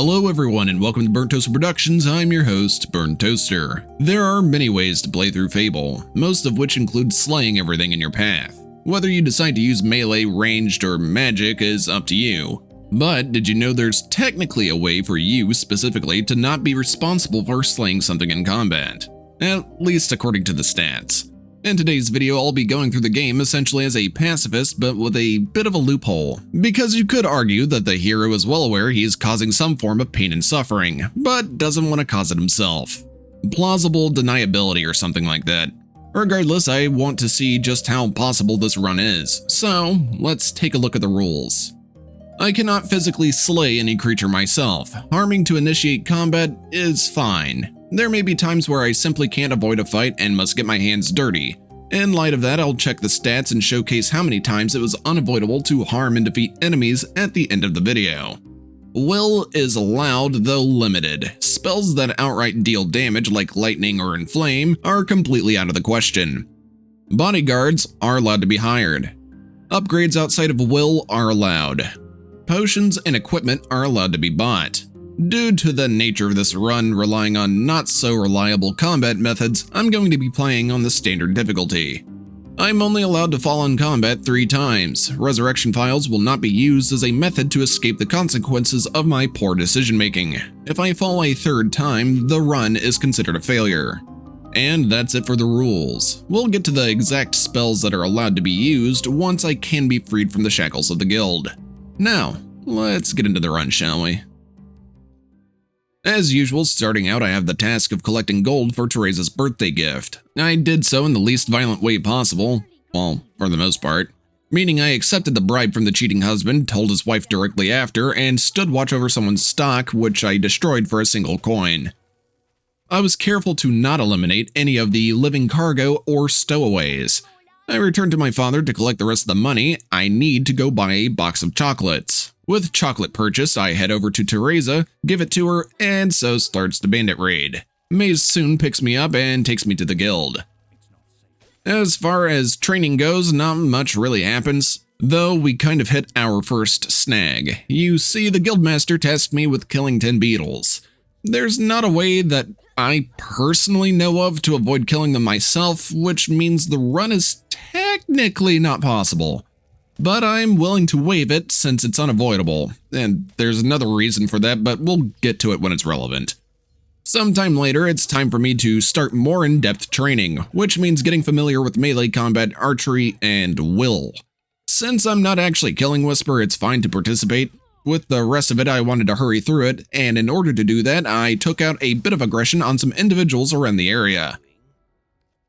Hello everyone and welcome to Burnt Toaster Productions. I'm your host, Burnt Toaster. There are many ways to play through Fable, most of which include slaying everything in your path. Whether you decide to use melee, ranged, or magic is up to you. But did you know there's technically a way for you specifically to not be responsible for slaying something in combat? At least according to the stats. In today's video, I'll be going through the game essentially as a pacifist, but with a bit of a loophole. Because you could argue that the hero is well aware he is causing some form of pain and suffering, but doesn't want to cause it himself. Plausible deniability or something like that. Regardless, I want to see just how possible this run is, so let's take a look at the rules. I cannot physically slay any creature myself. Harming to initiate combat is fine. There may be times where I simply can't avoid a fight and must get my hands dirty. In light of that, I'll check the stats and showcase how many times it was unavoidable to harm and defeat enemies at the end of the video. Will is allowed, though limited. Spells that outright deal damage like lightning or inflame are completely out of the question. Bodyguards are allowed to be hired. Upgrades outside of will are allowed. Potions and equipment are allowed to be bought. Due to the nature of this run relying on not so reliable combat methods, I'm going to be playing on the standard difficulty. I'm only allowed to fall in combat 3 times. Resurrection files will not be used as a method to escape the consequences of my poor decision making. If I fall a 3rd time, the run is considered a failure. And that's it for the rules. We'll get to the exact spells that are allowed to be used once I can be freed from the shackles of the guild. Now, let's get into the run, shall we? As usual, starting out I have the task of collecting gold for Teresa's birthday gift. I did so in the least violent way possible, well, for the most part. Meaning I accepted the bribe from the cheating husband, told his wife directly after, and stood watch over someone's stock, which I destroyed for a single coin. I was careful to not eliminate any of the living cargo or stowaways. I returned to my father to collect the rest of the money. I need to go buy a box of chocolates. With chocolate purchase, I head over to Teresa, give it to her, and so starts the bandit raid. Maze soon picks me up and takes me to the guild. As far as training goes, not much really happens, though we kind of hit our first snag. You see, the guildmaster tasked me with killing 10 beetles. There's not a way that I personally know of to avoid killing them myself, which means the run is technically not possible. But I'm willing to waive it since it's unavoidable, and there's another reason for that, but we'll get to it when it's relevant. Sometime later, it's time for me to start more in-depth training, which means getting familiar with melee combat, archery, and will. Since I'm not actually killing Whisper, it's fine to participate. With the rest of it, I wanted to hurry through it, and in order to do that, I took out a bit of aggression on some individuals around the area.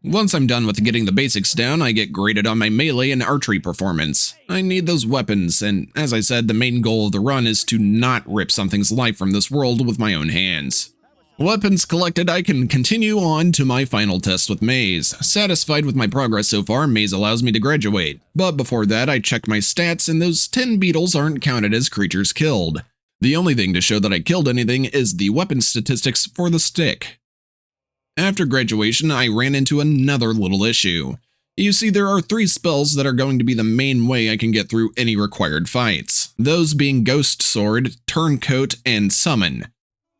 Once I'm done with getting the basics down, I get graded on my melee and archery performance. I need those weapons, and as I said, the main goal of the run is to not rip something's life from this world with my own hands. Weapons collected, I can continue on to my final test with Maze. Satisfied with my progress so far, Maze allows me to graduate. But before that, I check my stats, and those 10 beetles aren't counted as creatures killed. The only thing to show that I killed anything is the weapon statistics for the stick. After graduation, I ran into another little issue. You see, there are 3 spells that are going to be the main way I can get through any required fights. Those being Ghost Sword, Turncoat, and Summon.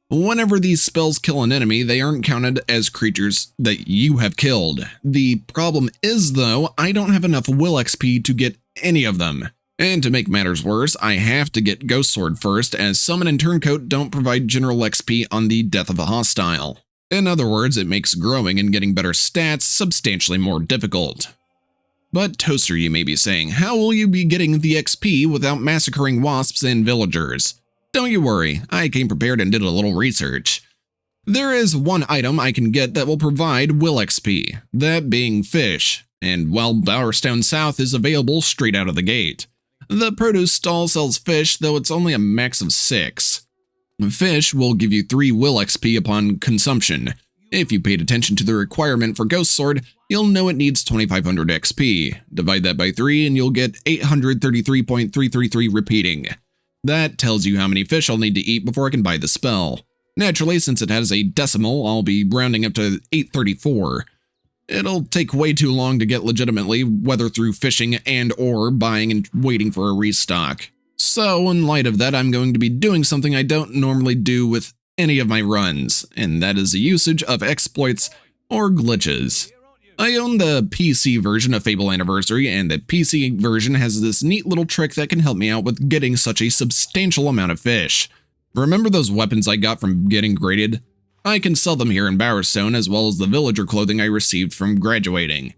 Whenever these spells kill an enemy, they aren't counted as creatures that you have killed. The problem is, though, I don't have enough will XP to get any of them. And to make matters worse, I have to get Ghost Sword first, as Summon and Turncoat don't provide general XP on the death of a hostile. In other words, it makes growing and getting better stats substantially more difficult. But Toaster, you may be saying, how will you be getting the XP without massacring wasps and villagers? Don't you worry, I came prepared and did a little research. There is one item I can get that will provide will XP, that being fish, and well, Bowerstone South is available straight out of the gate. The produce stall sells fish, though it's only a max of 6. Fish will give you 3 will XP upon consumption. If you paid attention to the requirement for Ghost Sword, you'll know it needs 2500 XP. Divide that by 3 and you'll get 833.333 repeating. That tells you how many fish I'll need to eat before I can buy the spell. Naturally, since it has a decimal, I'll be rounding up to 834. It'll take way too long to get legitimately, whether through fishing and or buying and waiting for a restock. So in light of that, I'm going to be doing something I don't normally do with any of my runs, and that is the usage of exploits or glitches. I own the PC version of Fable Anniversary, and the PC version has this neat little trick that can help me out with getting such a substantial amount of fish. Remember those weapons I got from getting graded? I can sell them here in Bowerstone, as well as the villager clothing I received from graduating.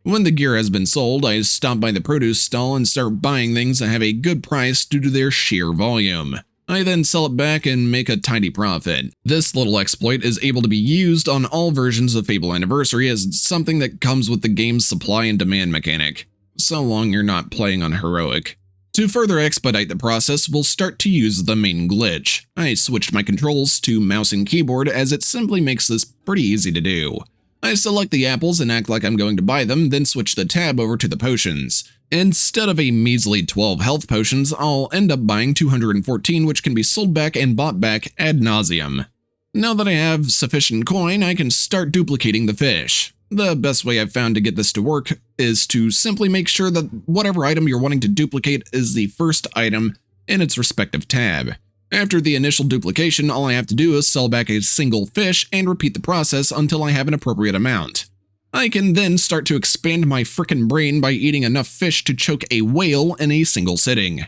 When the gear has been sold, I stop by the produce stall and start buying things that have a good price due to their sheer volume. I then sell it back and make a tidy profit. This little exploit is able to be used on all versions of Fable Anniversary as something that comes with the game's supply and demand mechanic, so long you're not playing on heroic. To further expedite the process, we'll start to use the main glitch. I switched my controls to mouse and keyboard as it simply makes this pretty easy to do. I select the apples and act like I'm going to buy them, then switch the tab over to the potions. Instead of a measly 12 health potions, I'll end up buying 214, which can be sold back and bought back ad nauseum. Now that I have sufficient coin, I can start duplicating the fish. The best way I've found to get this to work is to simply make sure that whatever item you're wanting to duplicate is the first item in its respective tab. After the initial duplication, all I have to do is sell back a single fish and repeat the process until I have an appropriate amount. I can then start to expand my frickin' brain by eating enough fish to choke a whale in a single sitting.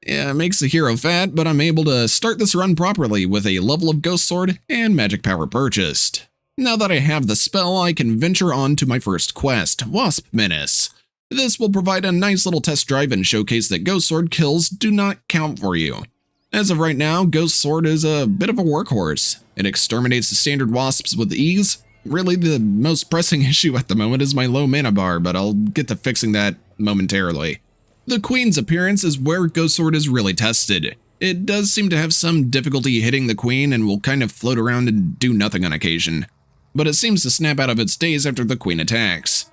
Yeah, it makes the hero fat, but I'm able to start this run properly with a level of ghost sword and magic power purchased. Now that I have the spell, I can venture on to my first quest, Wasp Menace. This will provide a nice little test drive and showcase that ghost sword kills do not count for you. As of right now, Ghost Sword is a bit of a workhorse. It exterminates the standard wasps with ease. Really, the most pressing issue at the moment is my low mana bar, but I'll get to fixing that momentarily. The Queen's appearance is where Ghost Sword is really tested. It does seem to have some difficulty hitting the Queen and will kind of float around and do nothing on occasion, but it seems to snap out of its daze after the Queen attacks.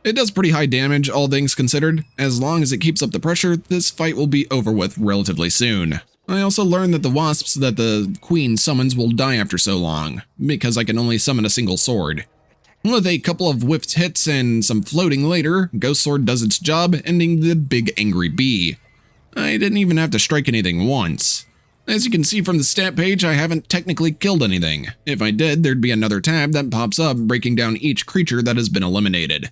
It does pretty high damage, all things considered. As long as it keeps up the pressure, this fight will be over with relatively soon. I also learned that the wasps that the Queen summons will die after so long, because I can only summon a single sword. With a couple of whiffed hits and some floating later, Ghost Sword does its job, ending the big angry bee. I didn't even have to strike anything once. As you can see from the stat page, I haven't technically killed anything. If I did, there'd be another tab that pops up breaking down each creature that has been eliminated.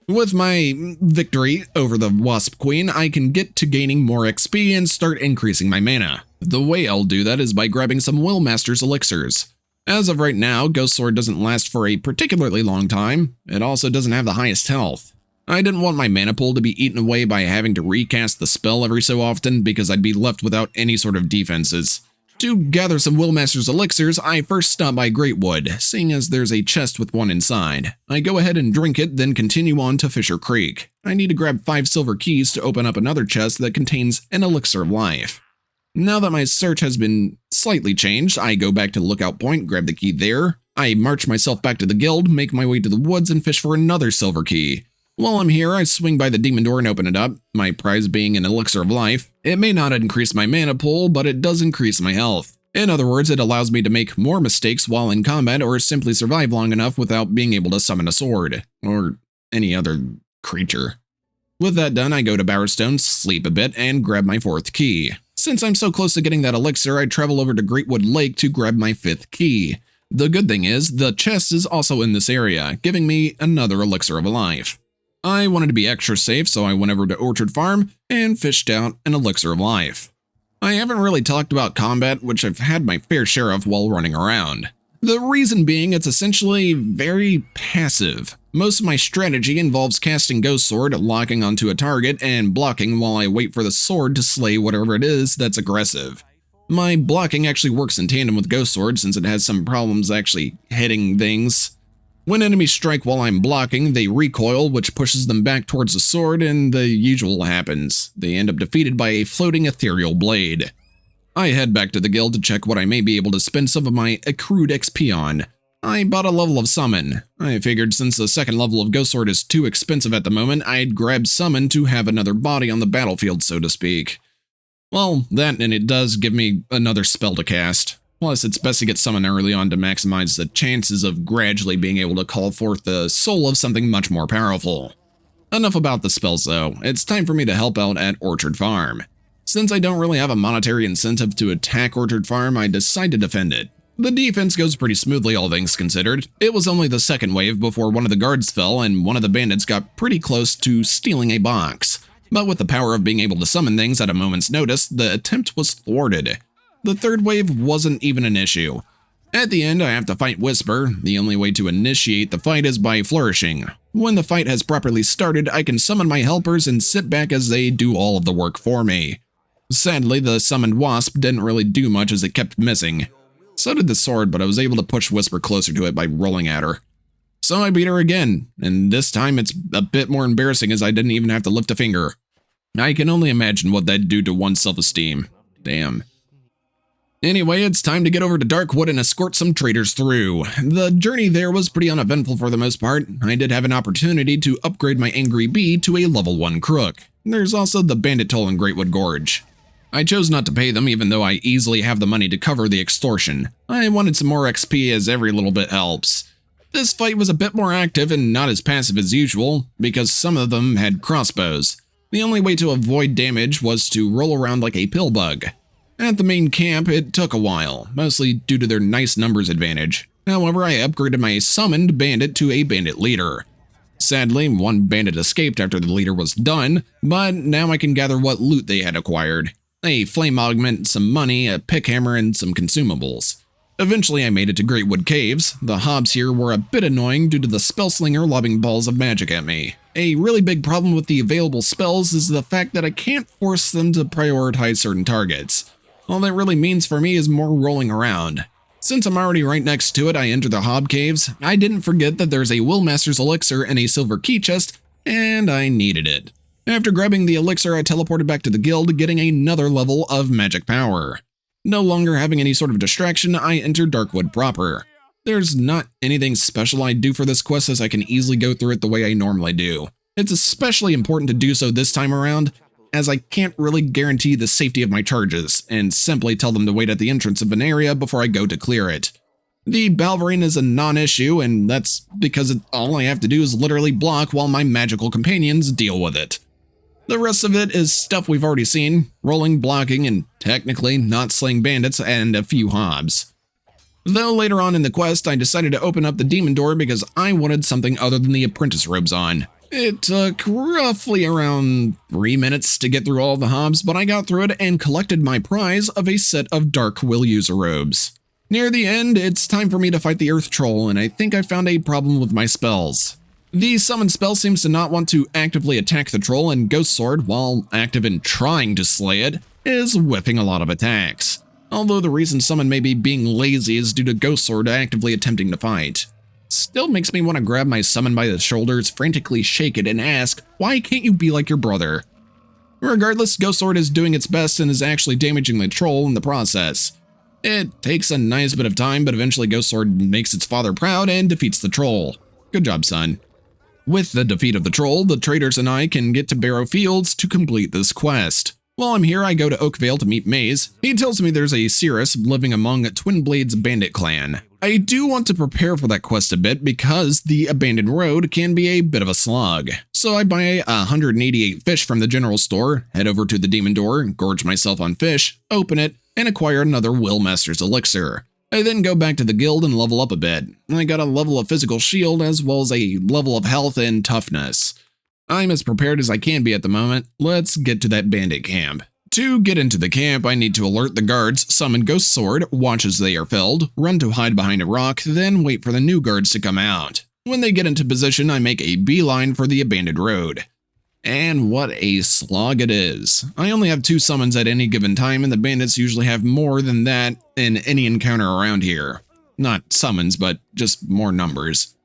With my victory over the Wasp Queen, I can get to gaining more XP and start increasing my mana. The way I'll do that is by grabbing some Willmaster's elixirs. As of right now, Ghost Sword doesn't last for a particularly long time. It also doesn't have the highest health. I didn't want my mana pool to be eaten away by having to recast the spell every so often because I'd be left without any sort of defenses. To gather some Willmaster's elixirs, I first stop by Greatwood, seeing as there's a chest with one inside. I go ahead and drink it, then continue on to Fisher Creek. I need to grab 5 silver keys to open up another chest that contains an elixir of life. Now that my search has been slightly changed, I go back to the lookout point, grab the key there. I march myself back to the guild, make my way to the woods, and fish for another silver key. While I'm here, I swing by the demon door and open it up, my prize being an elixir of life. It may not increase my mana pool, but it does increase my health. In other words, it allows me to make more mistakes while in combat or simply survive long enough without being able to summon a sword, or any other creature. With that done, I go to Bowerstone, sleep a bit, and grab my 4th key. Since I'm so close to getting that elixir, I travel over to Greatwood Lake to grab my 5th key. The good thing is, the chest is also in this area, giving me another elixir of life. I wanted to be extra safe, so I went over to Orchard Farm and fished out an elixir of life. I haven't really talked about combat, which I've had my fair share of while running around. The reason being it's essentially very passive. Most of my strategy involves casting Ghost Sword, locking onto a target, and blocking while I wait for the sword to slay whatever it is that's aggressive. My blocking actually works in tandem with Ghost Sword since it has some problems actually hitting things. When enemies strike while I'm blocking, they recoil, which pushes them back towards the sword, and the usual happens. They end up defeated by a floating ethereal blade. I head back to the guild to check what I may be able to spend some of my accrued XP on. I bought a level of Summon. I figured since the 2nd level of Ghost Sword is too expensive at the moment, I'd grab Summon to have another body on the battlefield, so to speak. Well, that and it does give me another spell to cast. Plus, it's best to get Summon early on to maximize the chances of gradually being able to call forth the soul of something much more powerful. Enough about the spells though, it's time for me to help out at Orchard Farm. Since I don't really have a monetary incentive to attack Orchard Farm, I decide to defend it. The defense goes pretty smoothly, all things considered. It was only the second wave before one of the guards fell and one of the bandits got pretty close to stealing a box. But with the power of being able to summon things at a moment's notice, the attempt was thwarted. The third wave wasn't even an issue. At the end, I have to fight Whisper. The only way to initiate the fight is by flourishing. When the fight has properly started, I can summon my helpers and sit back as they do all of the work for me. Sadly, the summoned wasp didn't really do much as it kept missing. So did the sword, but I was able to push Whisper closer to it by rolling at her. So I beat her again, and this time it's a bit more embarrassing as I didn't even have to lift a finger. I can only imagine what that'd do to one's self-esteem. Damn. Anyway, it's time to get over to Darkwood and escort some traders through. The journey there was pretty uneventful for the most part. I did have an opportunity to upgrade my Angry Bee to a level 1 crook. There's also the bandit toll in Greatwood Gorge. I chose not to pay them even though I easily have the money to cover the extortion. I wanted some more XP as every little bit helps. This fight was a bit more active and not as passive as usual, because some of them had crossbows. The only way to avoid damage was to roll around like a pill bug. At the main camp, it took a while, mostly due to their nice numbers advantage. However, I upgraded my summoned bandit to a bandit leader. Sadly, one bandit escaped after the leader was done, but now I can gather what loot they had acquired. A flame augment, some money, a pick hammer, and some consumables. Eventually, I made it to Greatwood Caves. The hobs here were a bit annoying due to the spellslinger lobbing balls of magic at me. A really big problem with the available spells is the fact that I can't force them to prioritize certain targets. All that really means for me is more rolling around. Since I'm already right next to it, I enter the hob caves. I didn't forget that there's a Willmaster's elixir and a silver key chest, and I needed it. After grabbing the elixir, I teleported back to the guild, getting another level of magic power. No longer having any sort of distraction, I entered Darkwood proper. There's not anything special I do for this quest as I can easily go through it the way I normally do. It's especially important to do so this time around, as I can't really guarantee the safety of my charges, and simply tell them to wait at the entrance of an area before I go to clear it. The Balverine is a non-issue, and that's because all I have to do is literally block while my magical companions deal with it. The rest of it is stuff we've already seen, rolling, blocking, and technically not slaying bandits and a few hobs. Though later on in the quest, I decided to open up the demon door because I wanted something other than the apprentice robes on. It took roughly around 3 minutes to get through all the hobs, but I got through it and collected my prize of a set of Dark Will User robes. Near the end, it's time for me to fight the Earth Troll, and I think I found a problem with my spells. The summon spell seems to not want to actively attack the troll, and Ghost Sword, while active in trying to slay it, is whipping a lot of attacks. Although the reason summon may be being lazy is due to Ghost Sword actively attempting to fight. Still makes me want to grab my summon by the shoulders, frantically shake it, and ask, why can't you be like your brother? Regardless, Ghost Sword is doing its best and is actually damaging the troll in the process. It takes a nice bit of time, but eventually Ghost Sword makes its father proud and defeats the troll. Good job, son. With the defeat of the troll, the traders and I can get to Barrow Fields to complete this quest. While I'm here, I go to Oakvale to meet Maze. He tells me there's a Cirrus living among Twinblade's bandit clan. I do want to prepare for that quest a bit because the abandoned road can be a bit of a slog. So I buy 188 fish from the general store, head over to the demon door, gorge myself on fish, open it, and acquire another Willmaster's elixir. I then go back to the guild and level up a bit. I got a level of physical shield as well as a level of health and toughness. I'm as prepared as I can be at the moment. Let's get to that bandit camp. To get into the camp, I need to alert the guards, summon Ghost Sword, watch as they are felled, run to hide behind a rock, then wait for the new guards to come out. When they get into position, I make a beeline for the abandoned road. And what a slog it is. I only have 2 summons at any given time, and the bandits usually have more than that in any encounter around here. Not summons, but just more numbers.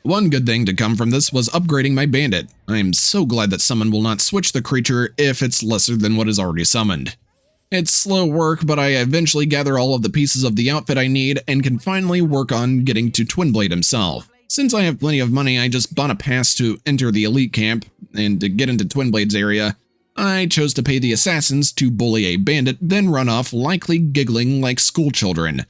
One good thing to come from this was upgrading my bandit. I am so glad that summon will not switch the creature if it's lesser than what is already summoned. It's slow work, but I eventually gather all of the pieces of the outfit I need and can finally work on getting to Twinblade himself. Since I have plenty of money, I just bought a pass to enter the elite camp, and to get into Twinblade's area, I chose to pay the assassins to bully a bandit, then run off, likely giggling like schoolchildren.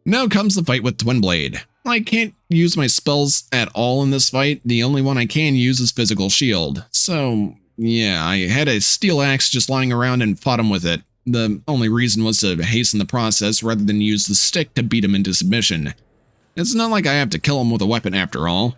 Now comes the fight with Twinblade. I can't use my spells at all in this fight. The only one I can use is Physical Shield, so Yeah, I had a steel axe just lying around and fought him with it. The only reason was to hasten the process rather than use the stick to beat him into submission. It's not like I have to kill him with a weapon after all.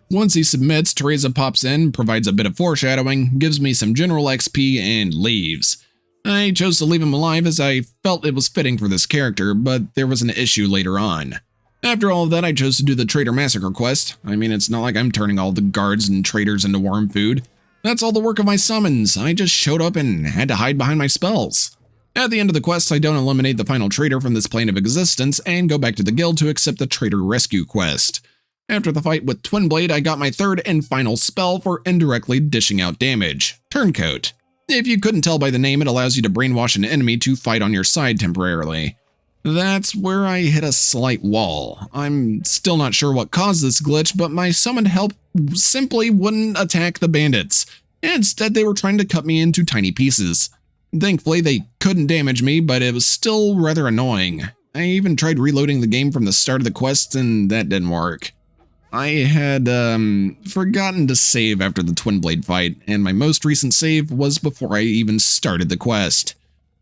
Once he submits, Teresa pops in, provides a bit of foreshadowing, gives me some general XP, and leaves. I chose to leave him alive as I felt it was fitting for this character, but there was an issue later on. After all of that, I chose to do the Traitor Massacre quest. I mean, it's not like I'm turning all the guards and traitors into worm food. That's all the work of my summons. I just showed up and had to hide behind my spells. At the end of the quest, I don't eliminate the final traitor from this plane of existence and go back to the guild to accept the Traitor Rescue quest. After the fight with Twinblade, I got my third and final spell for indirectly dishing out damage, Turncoat. If you couldn't tell by the name, it allows you to brainwash an enemy to fight on your side temporarily. That's where I hit a slight wall. I'm still not sure what caused this glitch, but my summoned help simply wouldn't attack the bandits. Instead, they were trying to cut me into tiny pieces. Thankfully, they couldn't damage me, but it was still rather annoying. I even tried reloading the game from the start of the quest, and that didn't work. I had, forgotten to save after the Twinblade fight, and my most recent save was before I even started the quest,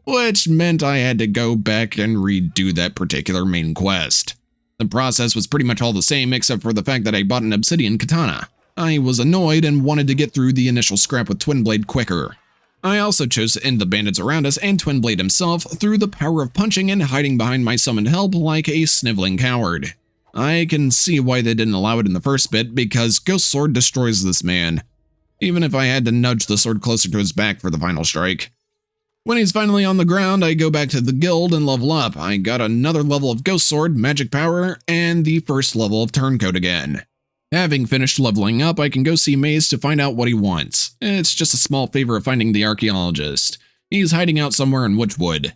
which meant I had to go back and redo that particular main quest. The process was pretty much all the same except for the fact that I bought an obsidian katana. I was annoyed and wanted to get through the initial scrap with Twinblade quicker. I also chose to end the bandits around us and Twinblade himself through the power of punching and hiding behind my summoned help like a sniveling coward. I can see why they didn't allow it in the first bit, because Ghost Sword destroys this man, even if I had to nudge the sword closer to his back for the final strike. When he's finally on the ground, I go back to the guild and level up. I got another level of Ghost Sword, magic power, and the first level of Turncoat again. Having finished leveling up, I can go see Maze to find out what he wants. It's just a small favor of finding the Archeologist. He's hiding out somewhere in Witchwood.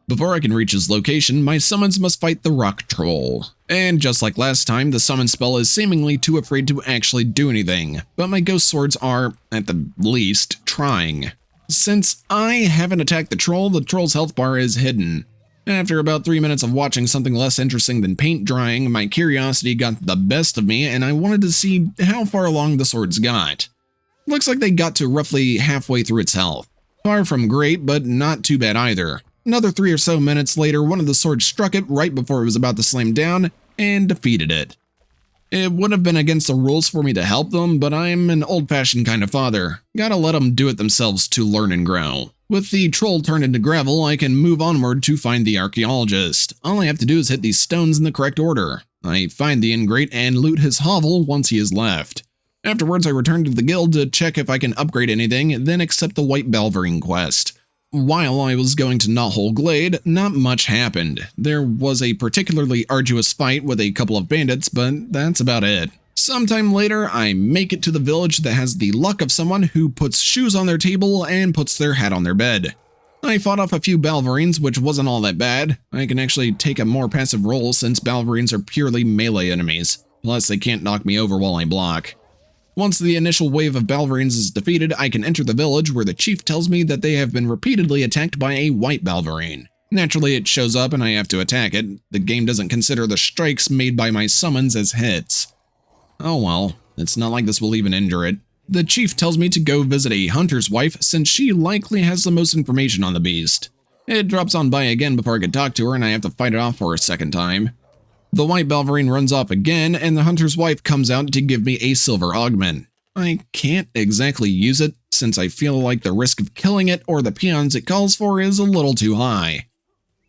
Before I can reach his location, my summons must fight the rock troll. And just like last time, the summon spell is seemingly too afraid to actually do anything, but my ghost swords are, at the least, trying. Since I haven't attacked the troll's health bar is hidden. After about 3 minutes of watching something less interesting than paint drying, my curiosity got the best of me and I wanted to see how far along the swords got. Looks like they got to roughly halfway through its health. Far from great, but not too bad either. Another 3 or so minutes later, one of the swords struck it right before it was about to slam down and defeated it. It would have been against the rules for me to help them, but I'm an old-fashioned kind of father. Gotta let them do it themselves to learn and grow. With the troll turned into gravel, I can move onward to find the Archeologist. All I have to do is hit these stones in the correct order. I find the ingrate and loot his hovel once he is left. Afterwards, I return to the guild to check if I can upgrade anything, then accept the White Balverine quest. While I was going to Knothole Glade, not much happened. There was a particularly arduous fight with a couple of bandits, but that's about it. Sometime later, I make it to the village that has the luck of someone who puts shoes on their table and puts their hat on their bed. I fought off a few Balverines, which wasn't all that bad. I can actually take a more passive role since Balverines are purely melee enemies. Plus, they can't knock me over while I block. Once the initial wave of Balverines is defeated, I can enter the village where the chief tells me that they have been repeatedly attacked by a white Balverine. Naturally, it shows up and I have to attack it. The game doesn't consider the strikes made by my summons as hits. Oh well, it's not like this will even injure it. The chief tells me to go visit a hunter's wife since she likely has the most information on the beast. It drops on by again before I can talk to her and I have to fight it off for a second time. The white Balverine runs off again, and the hunter's wife comes out to give me a silver augment. I can't exactly use it, since I feel like the risk of killing it or the peons it calls for is a little too high.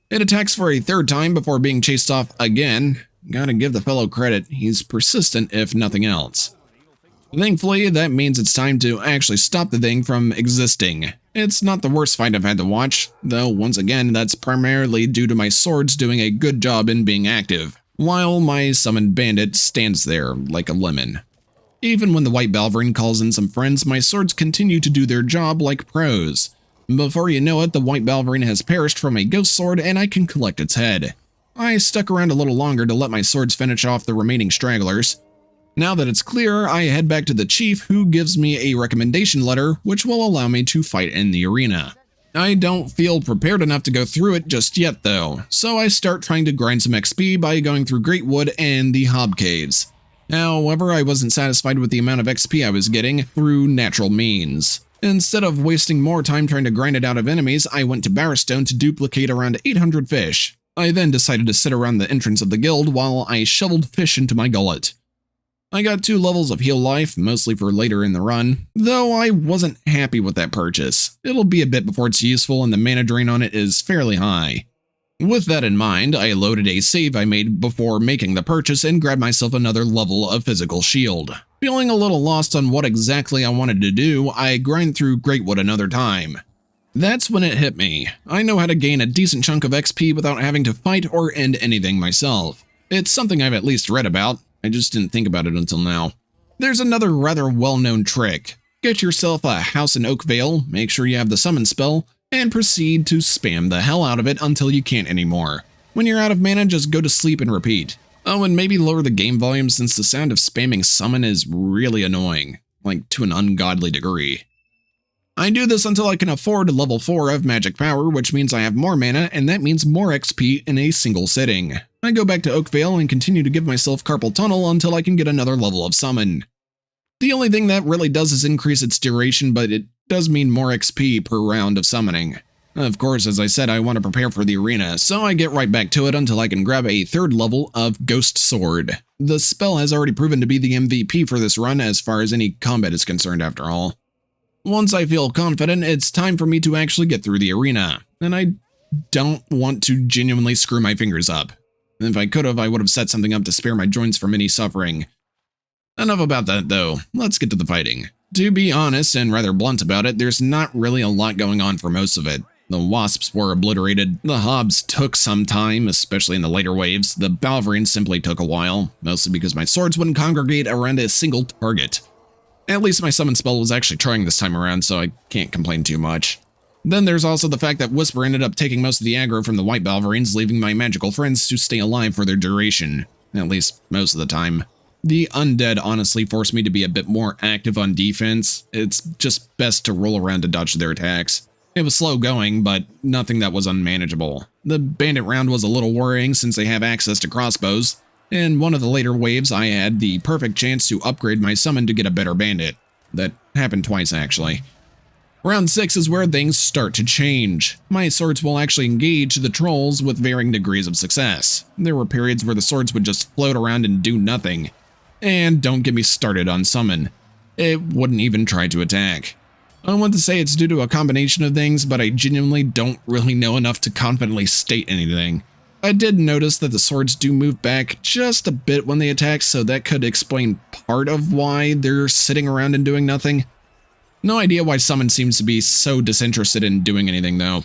It attacks for a third time before being chased off again. Gotta give the fellow credit, he's persistent if nothing else. Thankfully, that means it's time to actually stop the thing from existing. It's not the worst fight I've had to watch, though once again that's primarily due to my swords doing a good job in being active, while my summoned bandit stands there like a lemon. Even when the white Balverine calls in some friends, my swords continue to do their job like pros. Before you know it, the white Balverine has perished from a ghost sword and I can collect its head. I stuck around a little longer to let my swords finish off the remaining stragglers. Now that it's clear, I head back to the chief who gives me a recommendation letter which will allow me to fight in the arena. I don't feel prepared enough to go through it just yet though, so I start trying to grind some XP by going through Greatwood and the Hob Caves. However, I wasn't satisfied with the amount of XP I was getting through natural means. Instead of wasting more time trying to grind it out of enemies, I went to Barrowstone to duplicate around 800 fish. I then decided to sit around the entrance of the guild while I shoveled fish into my gullet. I got 2 levels of heal life, mostly for later in the run, though I wasn't happy with that purchase. It'll be a bit before it's useful and the mana drain on it is fairly high. With that in mind, I loaded a save I made before making the purchase and grabbed myself another level of physical shield. Feeling a little lost on what exactly I wanted to do, I grind through Greatwood another time. That's when it hit me. I know how to gain a decent chunk of XP without having to fight or end anything myself. It's something I've at least read about. I just didn't think about it until now. There's another rather well-known trick. Get yourself a house in Oakvale, make sure you have the summon spell, and proceed to spam the hell out of it until you can't anymore. When you're out of mana, just go to sleep and repeat. Oh, and maybe lower the game volume since the sound of spamming summon is really annoying, like to an ungodly degree. I do this until I can afford level 4 of magic power, which means I have more mana, and that means more XP in a single sitting. I go back to Oakvale and continue to give myself carpal tunnel until I can get another level of summon. The only thing that really does is increase its duration, but it does mean more XP per round of summoning. Of course, as I said, I want to prepare for the arena, so I get right back to it until I can grab a 3rd level of Ghost Sword. The spell has already proven to be the MVP for this run as far as any combat is concerned after all. Once I feel confident, it's time for me to actually get through the arena, and I don't want to genuinely screw my fingers up. If I could have, I would have set something up to spare my joints from any suffering. Enough about that though, let's get to the fighting. To be honest and rather blunt about it, there's not really a lot going on for most of it. The wasps were obliterated, the hobs took some time, especially in the later waves, the Balverine simply took a while, mostly because my swords wouldn't congregate around a single target. At least my summon spell was actually trying this time around, so I can't complain too much. Then there's also the fact that Whisper ended up taking most of the aggro from the white Balverines, leaving my magical friends to stay alive for their duration, at least most of the time. The undead honestly forced me to be a bit more active on defense. It's just best to roll around to dodge their attacks. It was slow going, but nothing that was unmanageable. The bandit round was a little worrying since they have access to crossbows. In one of the later waves, I had the perfect chance to upgrade my summon to get a better bandit. That happened twice, actually. Round 6 is where things start to change. My swords will actually engage the trolls with varying degrees of success. There were periods where the swords would just float around and do nothing. And don't get me started on summon. It wouldn't even try to attack. I want to say it's due to a combination of things, but I genuinely don't really know enough to confidently state anything. I did notice that the swords do move back just a bit when they attack, so that could explain part of why they're sitting around and doing nothing. No idea why summon seems to be so disinterested in doing anything though.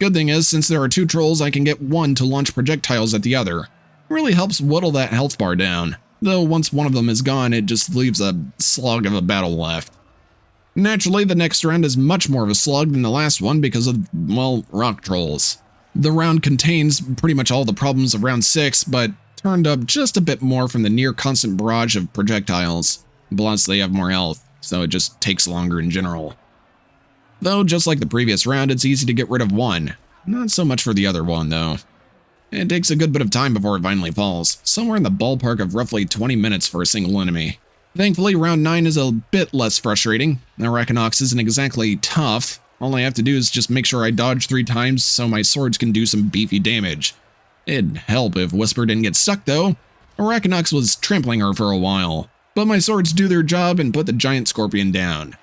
Good thing is, since there are 2 trolls, I can get one to launch projectiles at the other. Really helps whittle that health bar down, though once one of them is gone, it just leaves a slog of a battle left. Naturally, the next round is much more of a slug than the last one because of, well, rock trolls. The round contains pretty much all the problems of round 6, but turned up just a bit more from the near constant barrage of projectiles. Plus, they have more health, so it just takes longer in general. Though, just like the previous round, it's easy to get rid of one. Not so much for the other one, though. It takes a good bit of time before it finally falls, somewhere in the ballpark of roughly 20 minutes for a single enemy. Thankfully, round 9 is a bit less frustrating. Arachnox isn't exactly tough. All I have to do is just make sure I dodge 3 times so my swords can do some beefy damage. It'd help if Whisper didn't get stuck though. Arachnox was trampling her for a while, but my swords do their job and put the giant scorpion down.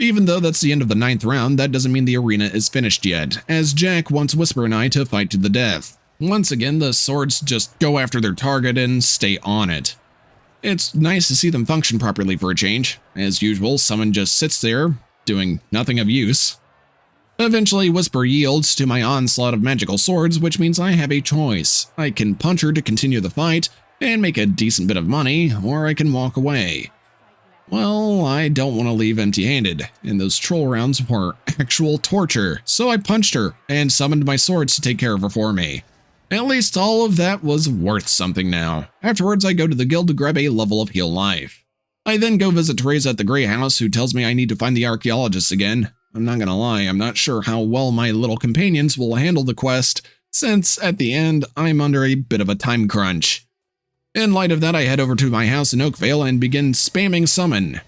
Even though that's the end of the 9th round, that doesn't mean the arena is finished yet, as Jack wants Whisper and I to fight to the death. Once again, the swords just go after their target and stay on it. It's nice to see them function properly for a change. As usual, Summon just sits there, doing nothing of use. Eventually, Whisper yields to my onslaught of magical swords, which means I have a choice. I can punch her to continue the fight and make a decent bit of money, or I can walk away. Well, I don't want to leave empty-handed, and those troll rounds were actual torture, so I punched her and summoned my swords to take care of her for me. At least all of that was worth something now. Afterwards, I go to the guild to grab a level of heal life. I then go visit Teresa at the Grey House, who tells me I need to find the Archeologist again. I'm not gonna lie, I'm not sure how well my little companions will handle the quest, since at the end, I'm under a bit of a time crunch. In light of that, I head over to my house in Oakvale and begin spamming summon.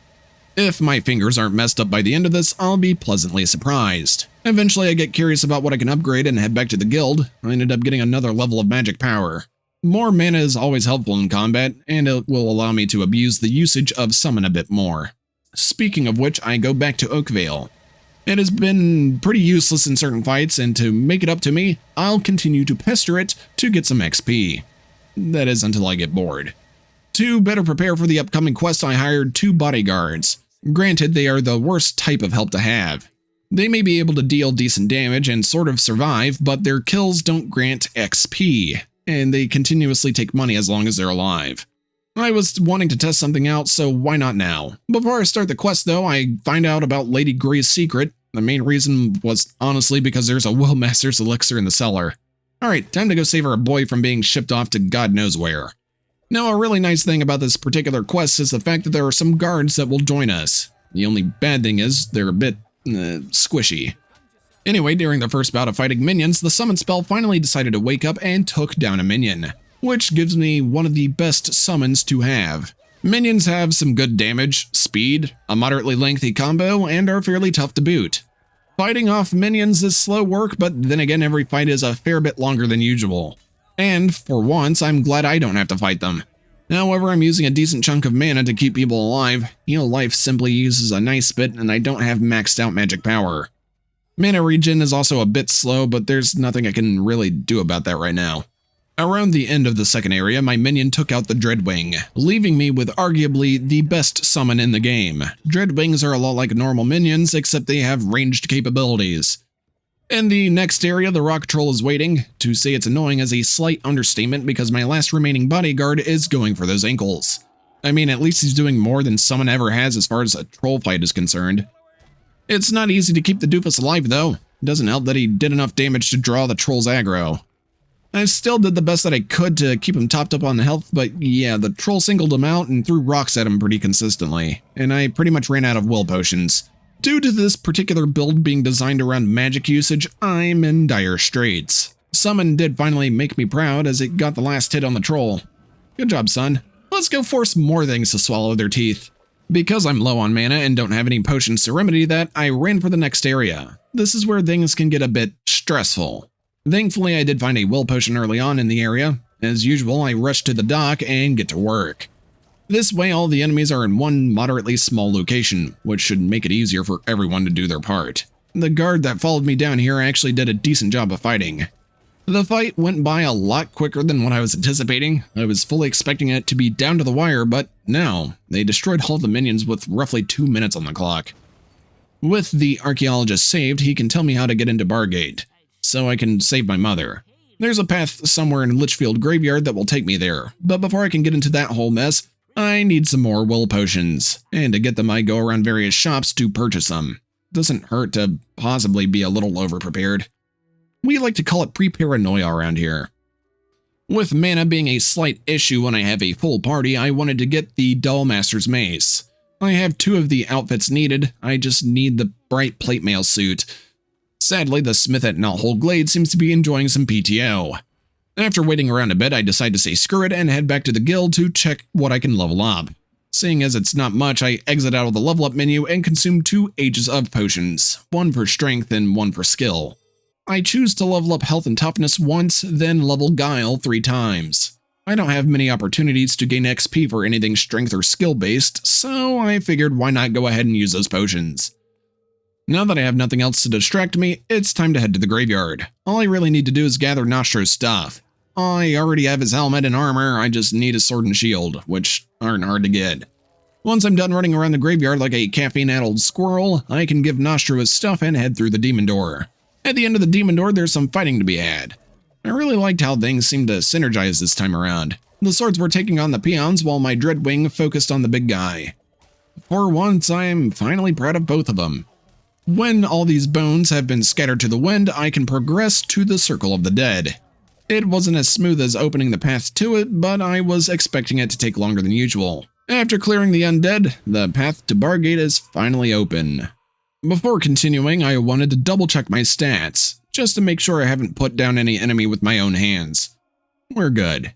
If my fingers aren't messed up by the end of this, I'll be pleasantly surprised. Eventually, I get curious about what I can upgrade and head back to the guild. I ended up getting another level of magic power. More mana is always helpful in combat, and it will allow me to abuse the usage of summon a bit more. Speaking of which, I go back to Oakvale. It has been pretty useless in certain fights, and to make it up to me, I'll continue to pester it to get some XP. That is until I get bored. To better prepare for the upcoming quest, I hired 2 bodyguards. Granted, they are the worst type of help to have. They may be able to deal decent damage and sort of survive, but their kills don't grant XP, and they continuously take money as long as they're alive. I was wanting to test something out, so why not now? Before I start the quest though, I find out about Lady Grey's secret. The main reason was honestly because there's a Willmaster's elixir in the cellar. Alright, time to go save our boy from being shipped off to God knows where. Now, a really nice thing about this particular quest is the fact that there are some guards that will join us. The only bad thing is they're a bit squishy. Anyway, during the first bout of fighting minions, the summon spell finally decided to wake up and took down a minion, which gives me one of the best summons to have. Minions have some good damage, speed, a moderately lengthy combo, and are fairly tough to boot. Fighting off minions is slow work, but then again every fight is a fair bit longer than usual. And, for once, I'm glad I don't have to fight them. However, I'm using a decent chunk of mana to keep people alive. Heal Life simply uses a nice bit, and I don't have maxed out magic power. Mana regen is also a bit slow, but there's nothing I can really do about that right now. Around the end of the second area, my minion took out the Dreadwing, leaving me with arguably the best summon in the game. Dreadwings are a lot like normal minions, except they have ranged capabilities. In the next area, the rock troll is waiting. To say it's annoying is a slight understatement because my last remaining bodyguard is going for those ankles. I mean, at least he's doing more than someone ever has as far as a troll fight is concerned. It's not easy to keep the doofus alive though. It doesn't help that he did enough damage to draw the troll's aggro. I still did the best that I could to keep him topped up on health, but yeah, the troll singled him out and threw rocks at him pretty consistently, and I pretty much ran out of will potions. Due to this particular build being designed around magic usage, I'm in dire straits. Summon did finally make me proud as it got the last hit on the troll. Good job, son. Let's go force more things to swallow their teeth. Because I'm low on mana and don't have any potions to remedy that, I ran for the next area. This is where things can get a bit stressful. Thankfully, I did find a will potion early on in the area. As usual, I rush to the dock and get to work. This way, all the enemies are in one moderately small location, which should make it easier for everyone to do their part. The guard that followed me down here actually did a decent job of fighting. The fight went by a lot quicker than what I was anticipating. I was fully expecting it to be down to the wire, but no, they destroyed all the minions with roughly 2 minutes on the clock. With the Archeologist saved, he can tell me how to get into Bargate, so I can save my mother. There's a path somewhere in Lychfield Graveyard that will take me there, but before I can get into that whole mess, I need some more will potions, and to get them I go around various shops to purchase them. Doesn't hurt to possibly be a little overprepared. We like to call it pre-paranoia around here. With mana being a slight issue when I have a full party, I wanted to get the Dullmaster's Mace. I have 2 of the outfits needed, I just need the bright plate mail suit. Sadly, the smith at Knothole Glade seems to be enjoying some PTO. After waiting around a bit, I decide to say screw it and head back to the guild to check what I can level up. Seeing as it's not much, I exit out of the level up menu and consume 2 Ages of Potions, 1 for strength and 1 for skill. I choose to level up health and toughness once, then level guile 3 times. I don't have many opportunities to gain XP for anything strength or skill based, so I figured why not go ahead and use those potions. Now that I have nothing else to distract me, it's time to head to the graveyard. All I really need to do is gather Nostro's stuff. I already have his helmet and armor, I just need his sword and shield, which aren't hard to get. Once I'm done running around the graveyard like a caffeine-addled squirrel, I can give Nostro his stuff and head through the demon door. At the end of the demon door, there's some fighting to be had. I really liked how things seemed to synergize this time around. The swords were taking on the peons while my Dreadwing focused on the big guy. For once, I'm finally proud of both of them. When all these bones have been scattered to the wind, I can progress to the Circle of the Dead. It wasn't as smooth as opening the path to it, but I was expecting it to take longer than usual. After clearing the undead, the path to Bargate is finally open. Before continuing, I wanted to double check my stats, just to make sure I haven't put down any enemy with my own hands. We're good.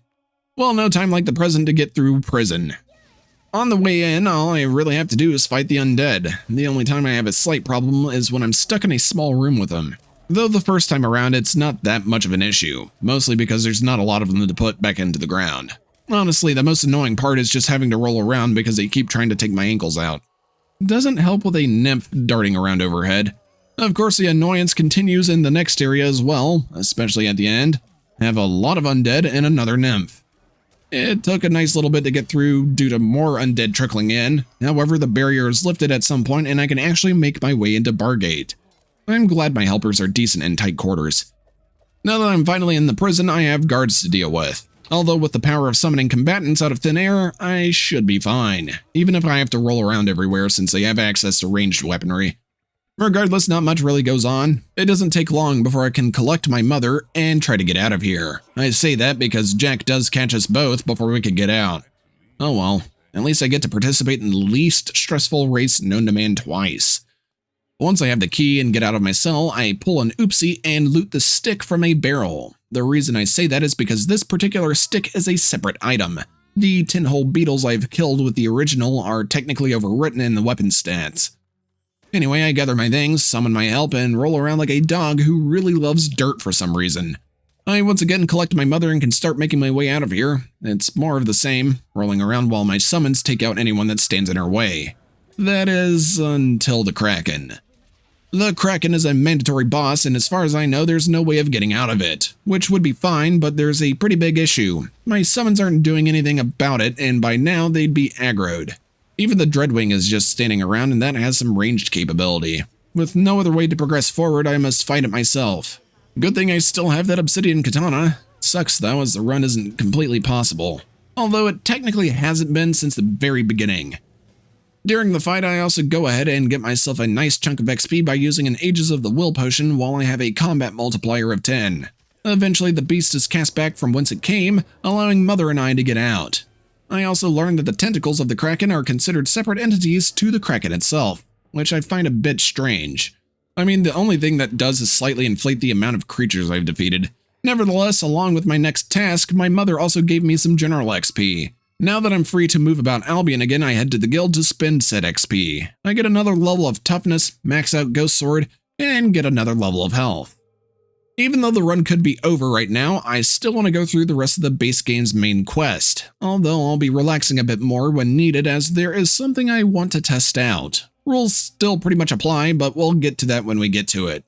Well, no time like the present to get through prison. On the way in, all I really have to do is fight the undead. The only time I have a slight problem is when I'm stuck in a small room with them. Though the first time around it's not that much of an issue, mostly because there's not a lot of them to put back into the ground. Honestly, the most annoying part is just having to roll around because they keep trying to take my ankles out. Doesn't help with a nymph darting around overhead. Of course, the annoyance continues in the next area as well, especially at the end. Have a lot of undead and another nymph. It took a nice little bit to get through due to more undead trickling in. However, the barrier is lifted at some point and I can actually make my way into Bargate. I'm glad my helpers are decent in tight quarters. Now that I'm finally in the prison, I have guards to deal with. Although with the power of summoning combatants out of thin air, I should be fine, even if I have to roll around everywhere since they have access to ranged weaponry. Regardless, not much really goes on. It doesn't take long before I can collect my mother and try to get out of here. I say that because Jack does catch us both before we could get out. Oh well, at least I get to participate in the least stressful race known to man twice. Once I have the key and get out of my cell, I pull an oopsie and loot the stick from a barrel. The reason I say that is because this particular stick is a separate item. The tin-hole beetles I've killed with the original are technically overwritten in the weapon stats. Anyway, I gather my things, summon my help, and roll around like a dog who really loves dirt for some reason. I once again collect my mother and can start making my way out of here. It's more of the same, rolling around while my summons take out anyone that stands in her way. That is, until the Kraken. The Kraken is a mandatory boss, and as far as I know, there's no way of getting out of it. Which would be fine, but there's a pretty big issue. My summons aren't doing anything about it, and by now they'd be aggroed. Even the Dreadwing is just standing around, and that has some ranged capability. With no other way to progress forward, I must fight it myself. Good thing I still have that obsidian katana. Sucks though, as the run isn't completely possible. Although it technically hasn't been since the very beginning. During the fight, I also go ahead and get myself a nice chunk of XP by using an Ages of the Will potion while I have a combat multiplier of 10. Eventually, the beast is cast back from whence it came, allowing Mother and I to get out. I also learned that the tentacles of the Kraken are considered separate entities to the Kraken itself, which I find a bit strange. I mean, the only thing that does is slightly inflate the amount of creatures I've defeated. Nevertheless, along with my next task, my mother also gave me some general XP. Now that I'm free to move about Albion again, I head to the guild to spend said XP. I get another level of toughness, max out Ghost Sword, and get another level of health. Even though the run could be over right now, I still want to go through the rest of the base game's main quest, although I'll be relaxing a bit more when needed as there is something I want to test out. Rules still pretty much apply, but we'll get to that when we get to it.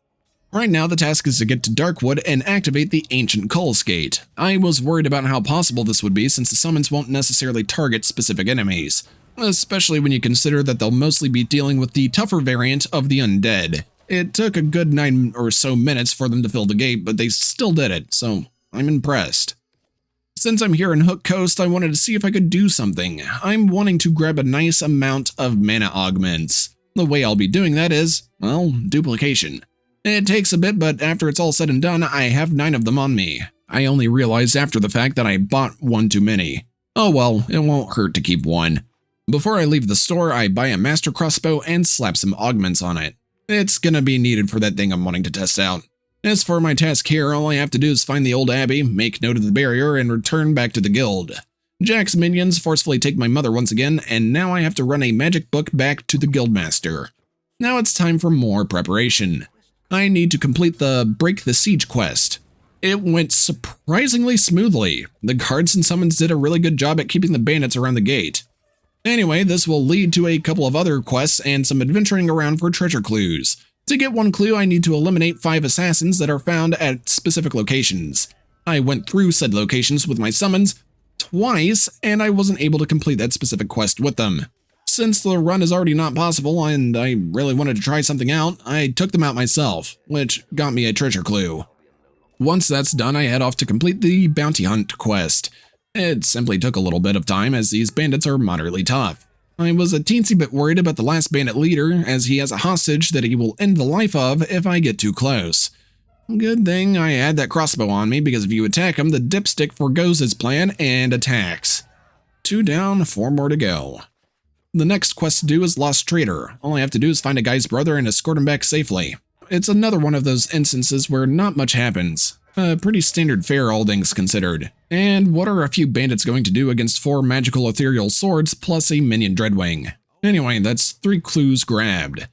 Right now, the task is to get to Darkwood and activate the Ancient Culls Gate. I was worried about how possible this would be since the summons won't necessarily target specific enemies, especially when you consider that they'll mostly be dealing with the tougher variant of the undead. It took a good 9 or so minutes for them to fill the gate, but they still did it, so I'm impressed. Since I'm here in Hook Coast, I wanted to see if I could do something. I'm wanting to grab a nice amount of mana augments. The way I'll be doing that is, well, duplication. It takes a bit, but after it's all said and done, I have 9 of them on me. I only realized after the fact that I bought one too many. Oh well, it won't hurt to keep one. Before I leave the store, I buy a master crossbow and slap some augments on it. It's gonna be needed for that thing I'm wanting to test out. As for my task here, all I have to do is find the old abbey, make note of the barrier, and return back to the guild. Jack's minions forcefully take my mother once again, and now I have to run a magic book back to the guildmaster. Now it's time for more preparation. I need to complete the Break the Siege quest. It went surprisingly smoothly. The guards and summons did a really good job at keeping the bandits around the gate. Anyway, this will lead to a couple of other quests and some adventuring around for treasure clues. To get one clue, I need to eliminate 5 assassins that are found at specific locations. I went through said locations with my summons twice, and I wasn't able to complete that specific quest with them. Since the run is already not possible and I really wanted to try something out, I took them out myself, which got me a treasure clue. Once that's done, I head off to complete the bounty hunt quest. It simply took a little bit of time as these bandits are moderately tough. I was a teensy bit worried about the last bandit leader as he has a hostage that he will end the life of if I get too close. Good thing I had that crossbow on me because if you attack him, the dipstick forgoes his plan and attacks. 2 down, 4 more to go. The next quest to do is Lost Trader. All I have to do is find a guy's brother and escort him back safely. It's another one of those instances where not much happens. Pretty standard fare, all things considered. And what are a few bandits going to do against 4 magical ethereal swords plus a minion dreadwing? Anyway, that's 3 clues grabbed.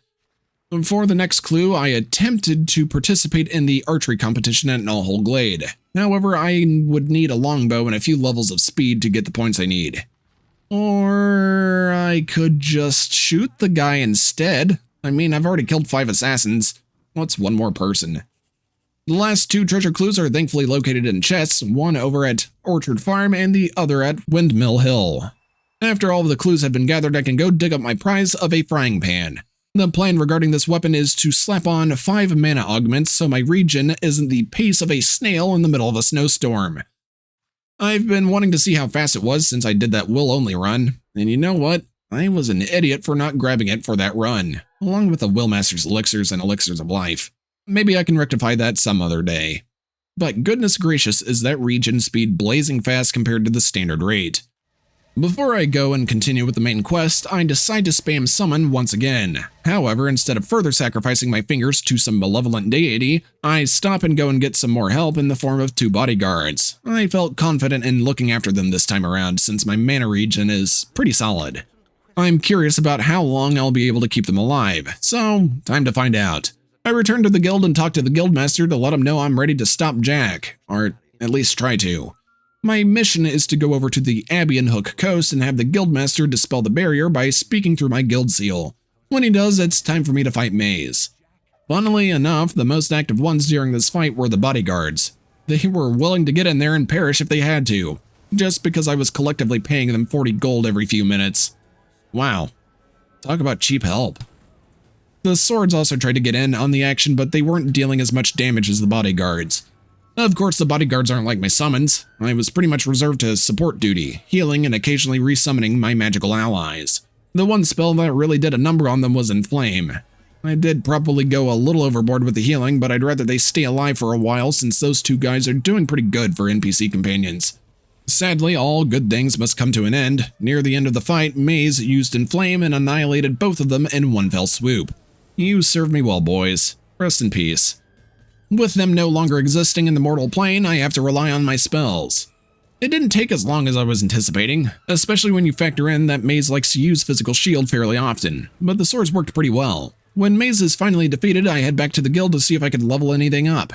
For the next clue, I attempted to participate in the archery competition at Nullhole Glade. However, I would need a longbow and a few levels of speed to get the points I need. Or I could just shoot the guy instead. I mean, I've already killed 5 assassins. What's one more person? The last 2 treasure clues are thankfully located in chests, one over at Orchard Farm and the other at Windmill Hill. After all of the clues have been gathered, I can go dig up my prize of a frying pan. The plan regarding this weapon is to slap on 5 mana augments so my regen isn't the pace of a snail in the middle of a snowstorm. I've been wanting to see how fast it was since I did that will-only run, and you know what? I was an idiot for not grabbing it for that run, along with the Willmaster's elixirs and elixirs of life. Maybe I can rectify that some other day. But goodness gracious, is that regen speed blazing fast compared to the standard rate. Before I go and continue with the main quest, I decide to spam summon once again. However, instead of further sacrificing my fingers to some malevolent deity, I stop and go and get some more help in the form of 2 bodyguards. I felt confident in looking after them this time around since my mana regen is pretty solid. I'm curious about how long I'll be able to keep them alive, so time to find out. I return to the guild and talk to the guildmaster to let him know I'm ready to stop Jack, or at least try to. My mission is to go over to the Abbey and Hook Coast and have the guildmaster dispel the barrier by speaking through my guild seal. When he does, it's time for me to fight Maze. Funnily enough, the most active ones during this fight were the bodyguards. They were willing to get in there and perish if they had to, just because I was collectively paying them 40 gold every few minutes. Wow. Talk about cheap help. The swords also tried to get in on the action, but they weren't dealing as much damage as the bodyguards. Of course, the bodyguards aren't like my summons. I was pretty much reserved to support duty, healing and occasionally resummoning my magical allies. The one spell that really did a number on them was Inflame. I did probably go a little overboard with the healing, but I'd rather they stay alive for a while since those 2 guys are doing pretty good for NPC companions. Sadly, all good things must come to an end. Near the end of the fight, Maze used Inflame and annihilated both of them in one fell swoop. You served me well, boys. Rest in peace. With them no longer existing in the mortal plane, I have to rely on my spells. It didn't take as long as I was anticipating, especially when you factor in that Maze likes to use physical shield fairly often, but the swords worked pretty well. When Maze is finally defeated, I head back to the guild to see if I could level anything up.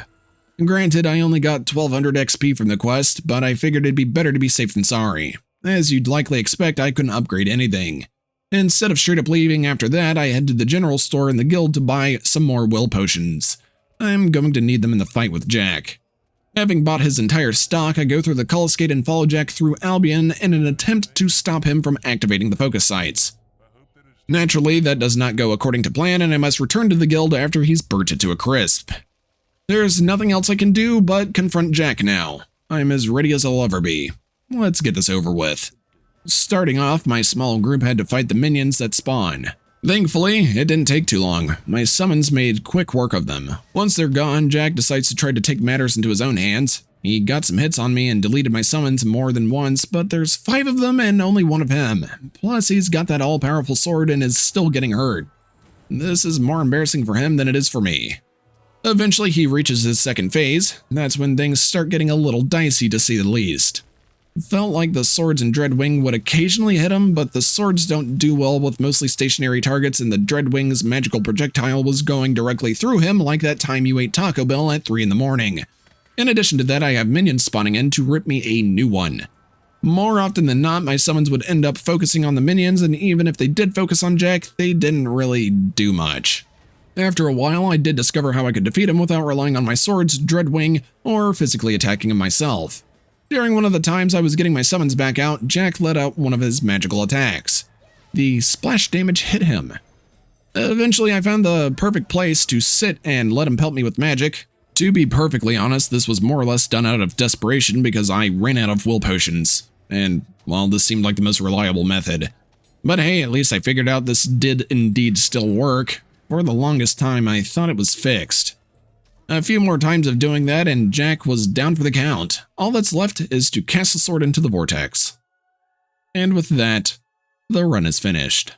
Granted, I only got 1200 XP from the quest, but I figured it'd be better to be safe than sorry. As you'd likely expect, I couldn't upgrade anything. Instead of straight up leaving after that, I head to the general store in the guild to buy some more will potions. I'm going to need them in the fight with Jack. Having bought his entire stock, I go through the Culliscate and follow Jack through Albion in an attempt to stop him from activating the focus sites. Naturally, that does not go according to plan, and I must return to the guild after he's burnt it to a crisp. There's nothing else I can do but confront Jack now. I'm as ready as I'll ever be. Let's get this over with. Starting off, my small group had to fight the minions that spawn. Thankfully, it didn't take too long. My summons made quick work of them. Once they're gone, Jack decides to try to take matters into his own hands. He got some hits on me and deleted my summons more than once, but there's 5 of them and only 1 of him. Plus, he's got that all-powerful sword and is still getting hurt. This is more embarrassing for him than it is for me. Eventually, he reaches his second phase. That's when things start getting a little dicey, to say the least. Felt like the swords and Dreadwing would occasionally hit him, but the swords don't do well with mostly stationary targets, and the Dreadwing's magical projectile was going directly through him like that time you ate Taco Bell at 3 in the morning. In addition to that, I have minions spawning in to rip me a new one. More often than not, my summons would end up focusing on the minions, and even if they did focus on Jack, they didn't really do much. After a while, I did discover how I could defeat him without relying on my swords, Dreadwing, or physically attacking him myself. During one of the times I was getting my summons back out, Jack let out one of his magical attacks. The splash damage hit him. Eventually, I found the perfect place to sit and let him pelt me with magic. To be perfectly honest, this was more or less done out of desperation because I ran out of will potions. And, well, this seemed like the most reliable method. But hey, at least I figured out this did indeed still work. For the longest time, I thought it was fixed. A few more times of doing that, and Jack was down for the count. All that's left is to cast the sword into the vortex. And with that, the run is finished.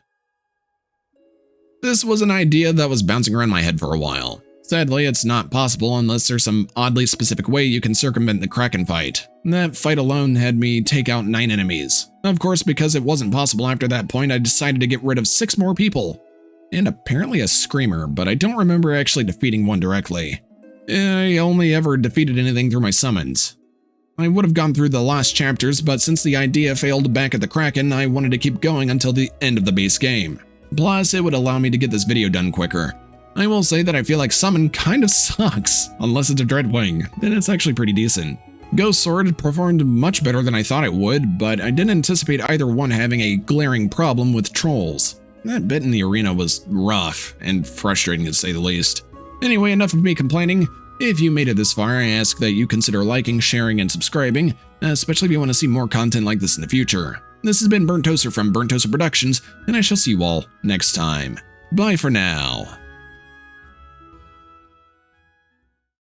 This was an idea that was bouncing around my head for a while. Sadly, it's not possible unless there's some oddly specific way you can circumvent the Kraken fight. That fight alone had me take out 9 enemies. Of course, because it wasn't possible after that point, I decided to get rid of 6 more people. And apparently a Screamer, but I don't remember actually defeating one directly. I only ever defeated anything through my summons. I would have gone through the last chapters, but since the idea failed back at the Kraken, I wanted to keep going until the end of the base game. Plus, it would allow me to get this video done quicker. I will say that I feel like Summon kind of sucks, unless it's a Dreadwing, then it's actually pretty decent. Ghost Sword performed much better than I thought it would, but I didn't anticipate either one having a glaring problem with trolls. That bit in the arena was rough, and frustrating to say the least. Anyway, enough of me complaining. If you made it this far, I ask that you consider liking, sharing, and subscribing, especially if you want to see more content like this in the future. This has been Burnt Toaster from Burnt Toaster Productions, and I shall see you all next time. Bye for now.